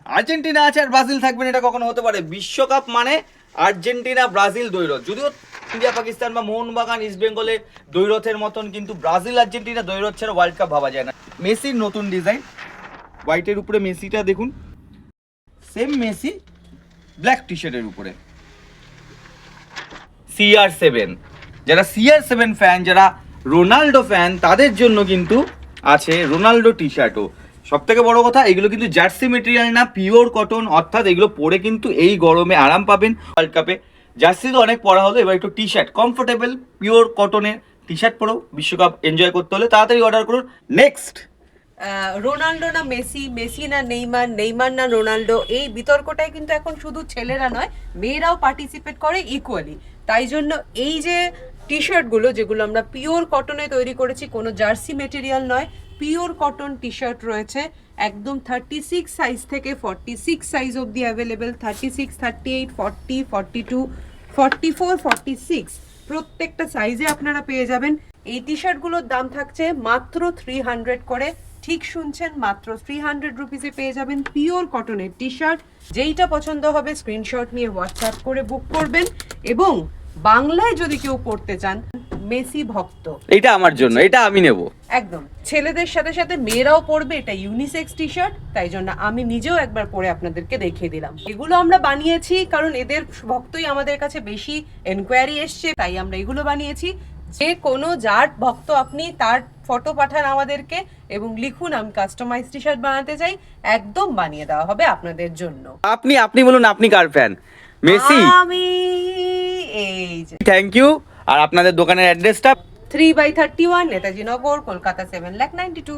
Argentina আছে আর Brazil থাকবে না, এটা কখনো হতে পারে? বিশ্বকাপ মানে আর্জেন্টিনা ব্রাজিল দ্বৈরথ। যদিও ইন্ডিয়া পাকিস্তান বা মোহনবাগান ইস্ট বেঙ্গলের দ্বৈরথের মতন, কিন্তু ব্রাজিল আর্জেন্টিনা দ্বৈরথ ছাড়া ওয়ার্ল্ড কাপ ভাবা যায় না। মেসির নতুন ডিজাইন, হোয়াইটের উপরে মেসিটা দেখুন, সেম মেসি ব্ল্যাক টি শার্টের উপরে। CR7, যারা CR7 ফ্যান, যারা রোনাল্ডো ফ্যান, তাদের জন্য কিন্তু আছে রোনাল্ডো টি শার্টও। সব থেকে বড় কথা, এগুলো কিন্তু জার্সি মেটেরিয়াল না, পিওর কটন, অর্থাৎ এগুলো পরে কিন্তু এই গরমে আরাম পাবেন। ওয়ার্ল্ড কাপে জার্সি তো অনেক পরা হলো, এবার একটু টি শার্ট, কমফোর্টেবল পিওর কটনের টি শার্ট পরেও বিশ্বকাপ এনজয় করতে হলে তাড়াতাড়ি অর্ডার করুন। নেক্সট, রোনাল্ডো না মেসি, মেসি না নেইমার, নেইমার না রোনাল্ডো, এই বিতর্কটাই কিন্তু এখন শুধু ছেলেরা নয়, মেয়েরাও পার্টিসিপেট করে ইকুয়ালি। তাই জন্য এই যে টি শার্টগুলো, যেগুলো আমরা পিওর কটনে তৈরি করেছি, কোনো জার্সি মেটেরিয়াল নয়, পিওর কটন টি শার্ট রয়েছে, একদম 36 সাইজ থেকে 46 সাইজ অবধি অ্যাভেলেবেল। 36, 38, 40, 42, 44, 46 প্রত্যেকটা সাইজে আপনারা পেয়ে যাবেন। এই টি শার্টগুলোর দাম থাকছে মাত্র 300 করে। ঠিক শুনছেন, মাত্র 300 রুপিসে পেয়ে যাবেন পিওর কটনের টি শার্ট। যেইটা পছন্দ হবে স্ক্রিনশট নিয়ে হোয়াটসঅ্যাপ করে বুক করবেন। এবং বাংলায় যদি কেউ পড়তে চান, মেসি ভক্ত, এটা আমার জন্য, এটা আমি নেব একদম। ছেলেদের সাথে সাথে মেয়েরাও পরবে, এটা ইউনিসেক্স টি শার্ট, তাই জন্য আমি নিজেও একবার পরে আপনাদেরকে দেখিয়ে দিলাম। এগুলো আমরা বানিয়েছি কারণ এদের ভক্তই আমাদের কাছে বেশি এনকোয়ারি এসছে, তাই আমরা এগুলো বানিয়েছি। যে কোনো যার ভক্ত আপনি, তার ফটো পাঠান আমাদেরকে এবং লিখুন আমি কাস্টমাইজ টি শার্ট বানাতে চাই, একদম বানিয়ে দেওয়া হবে আপনাদের জন্য। আপনি বলুন, আপনি কার ফ্যান? মেসি? আমি এই যে থ্যাংক ইউ। আর আপনাদের দোকানের অ্যাড্রেসটা? 3/31 নেতাজি নগর, কলকাতা 7,92,000।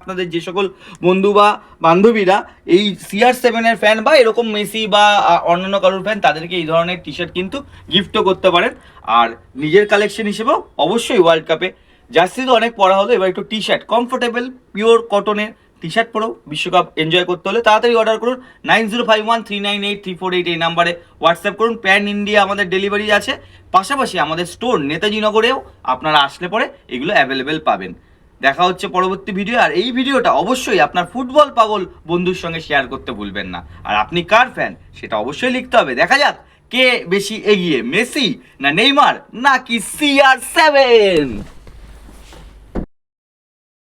আপনাদের যে সকল বন্ধু বা বান্ধবীরা এই CR7 এর ফ্যান বা এরকম মেসি বা অন্যান্য কারোর ফ্যান, তাদেরকে এই ধরনের টি শার্ট কিন্তু গিফটও করতে পারেন। আর নিজের কালেকশন হিসেবেও অবশ্যই ওয়ার্ল্ড কাপে জার্সি তো অনেক পরা হলো, এবার একটু টি শার্ট, কমফোর্টেবল পিওর কটনের টি শার্ট পরেও বিশ্বকাপ এনজয় করতে হলে তাড়াতাড়ি অর্ডার করুন। 9051398348 এই নাম্বারে হোয়াটসঅ্যাপ করুন। প্যান ইন্ডিয়া আমাদের ডেলিভারি আছে, পাশাপাশি আমাদের স্টোর নেতাজি নগরেও আপনারা আসলে পরে এগুলো অ্যাভেলেবেল পাবেন। দেখা হচ্ছে পরবর্তী ভিডিও। আর এই ভিডিওটা অবশ্যই আপনার ফুটবল পাগল বন্ধুর সঙ্গে শেয়ার করতে ভুলবেন না। আর আপনি কার ফ্যান সেটা অবশ্যই লিখতে হবে। দেখা যাক কে বেশি এগিয়ে, মেসি না নেইমার নাকি CR7।